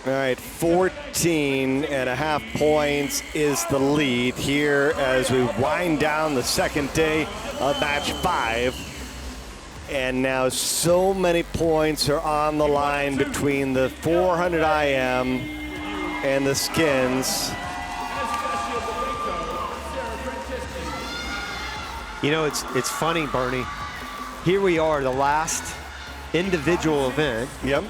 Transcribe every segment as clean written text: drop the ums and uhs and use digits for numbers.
All right, 14.5 points is the lead here as we wind down the second day of match 5. And now so many points are on the line between the 400 IM and the skins. You know, it's funny, Bernie. Here we are, the last individual event. Yep.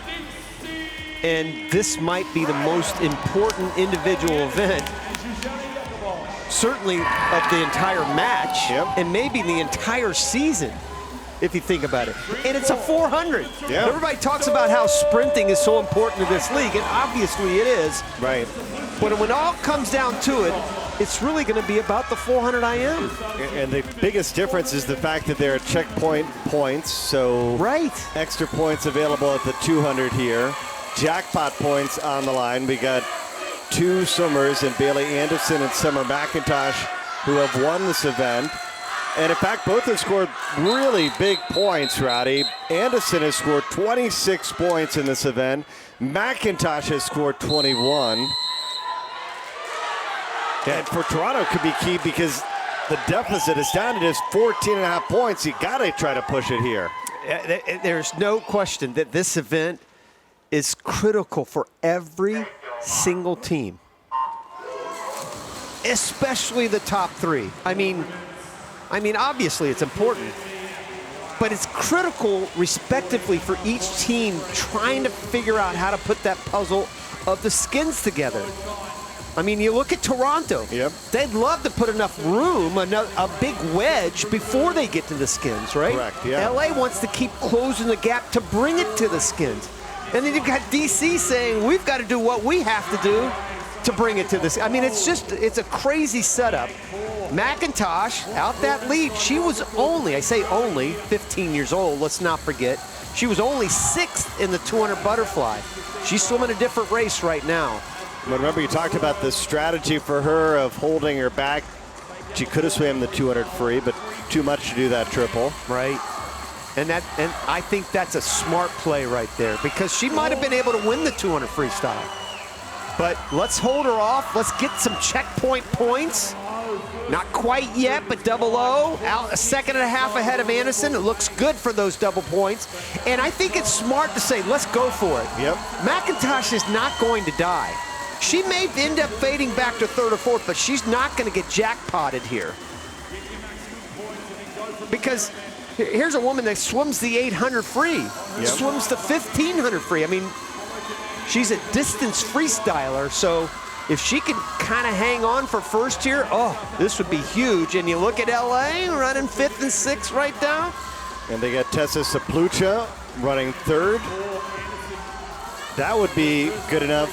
And this might be the most important individual event, certainly of the entire match, and maybe the entire season, if you think about it. And it's a 400. Yep. Everybody talks about how sprinting is so important to this league, and obviously it is. Right. But when it all comes down to it, it's really going to be about the 400 IM. And the biggest difference is the fact that there are checkpoint points, so extra points available at the 200 here. Jackpot points on the line. We got 2 swimmers in Bailey Andison and Summer McIntosh who have won this event. And in fact, both have scored really big points, Rowdy. Andison has scored 26 points in this event. McIntosh has scored 21. And for Toronto, it could be key because the deficit is down to just 14.5 points. You got to try to push it here. There's no question that this event is critical for every single team, especially the top 3. I mean, obviously it's important, but it's critical respectively for each team trying to figure out how to put that puzzle of the skins together. I mean, you look at Toronto. Yep. They'd love to put enough room, a big wedge before they get to the skins, right? Correct, yeah. LA wants to keep closing the gap to bring it to the skins. And then you've got DC saying, we've got to do what we have to do to bring it to this. I mean, it's a crazy setup. McIntosh out that lead. She was only, I say only, 15 years old. Let's not forget. She was only 6th in the 200 butterfly. She's swimming a different race right now. But remember, you talked about the strategy for her of holding her back. She could have swam the 200 free, but too much to do that triple. Right. And I think that's a smart play right there because she might have been able to win the 200 freestyle. But let's hold her off. Let's get some checkpoint points. Not quite yet, but 00. Out a second and a half ahead of Andison. It looks good for those double points. And I think it's smart to say, let's go for it. Yep. McIntosh is not going to die. She may end up fading back to 3rd or 4th, but she's not going to get jackpotted here. Because here's a woman that swims the 800 free, swims the 1500 free. I mean, she's a distance freestyler, so if she can kind of hang on for first here, oh, this would be huge. And you look at LA running 5th and 6th right down. And they got Tessa Cieplucha running 3rd. That would be good enough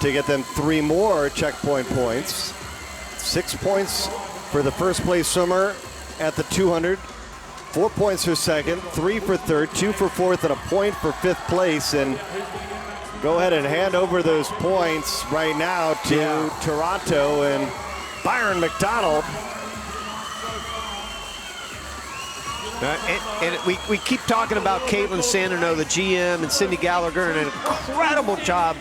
to get them 3 more checkpoint points. 6 points for the first place swimmer at the 200. 4 points for second, 3 for third, 2 for fourth, and a point for 5th place. And go ahead and hand over those points right now to Toronto and Byron McDonald. And we keep talking about Caitlin Sandino, the GM, and Cindy Gallagher, and an incredible job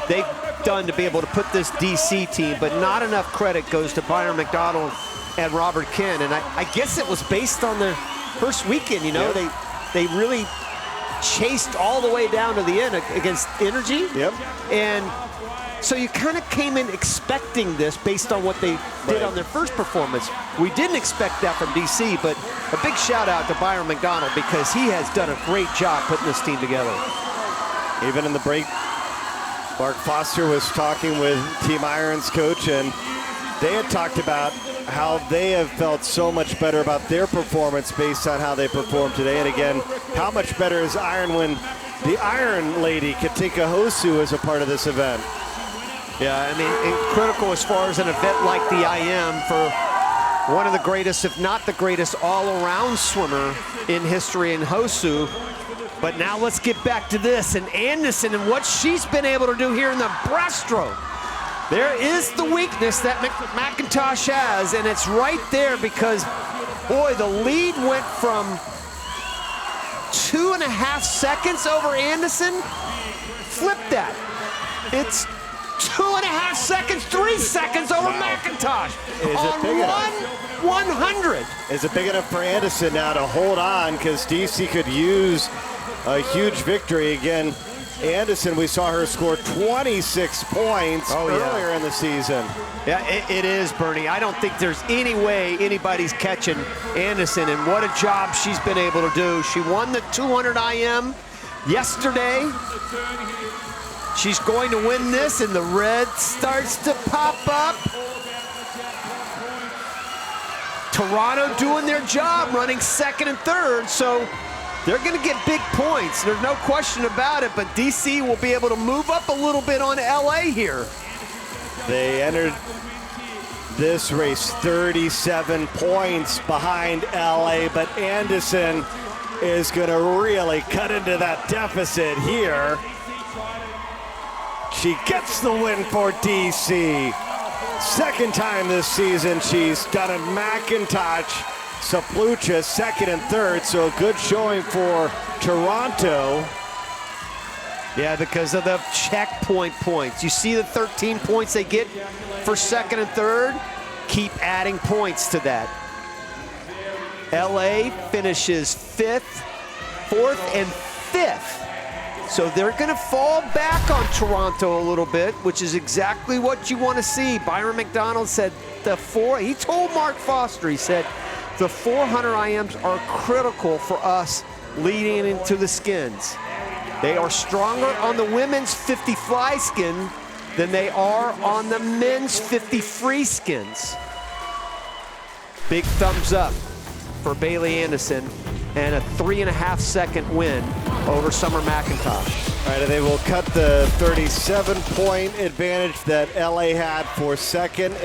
they've done to be able to put this DC team, but not enough credit goes to Byron McDonald and Robert Ken. And I guess it was based on their first weekend, you know, they really chased all the way down to the end against Energy. Yep. And so you kind of came in expecting this based on what they did on their first performance. We didn't expect that from DC, but a big shout out to Byron McDonald because he has done a great job putting this team together. Even in the break, Mark Foster was talking with Team Iron's coach, and they had talked about how they have felt so much better about their performance based on how they performed today. And again, how much better is Iron when the Iron lady, Katinka Hosu, is a part of this event? Yeah, I mean, critical as far as an event like the IM for one of the greatest, if not the greatest, all-around swimmer in history in Hosu. But now let's get back to this and Andison and what she's been able to do here in the breaststroke. There is the weakness that McIntosh has, and it's right there because, boy, the lead went from 2.5 seconds over Andison. Flip that. It's 2.5 seconds, 3 seconds over McIntosh on big enough? 100. Is it big enough for Andison now to hold on? Because DC could use a huge victory. Again, Andison, we saw her score 26 points earlier in the season. Yeah, it is, Bernie. I don't think there's any way anybody's catching Andison, and what a job she's been able to do. She won the 200 IM yesterday. She's going to win this, and the red starts to pop up. Toronto doing their job, running second and third, so they're going to get big points. There's no question about it, but DC will be able to move up a little bit on LA here. They entered this race 37 points behind LA, but Andison is going to really cut into that deficit here. She gets the win for DC. Second time this season she's done it. McIntosh, Cieplucha, second and third, so a good showing for Toronto. Yeah, because of the checkpoint points. You see the 13 points they get for second and third? Keep adding points to that. LA finishes fourth and fifth. So they're gonna fall back on Toronto a little bit, which is exactly what you wanna see. Byron McDonald said he told Mark Foster, he said, the 400 IMs are critical for us leading into the skins. They are stronger on the women's 50 fly skin than they are on the men's 50 free skins. Big thumbs up for Bailey Andison and a 3.5 second win over Summer McIntosh. All right, and they will cut the 37-point advantage that LA had for second.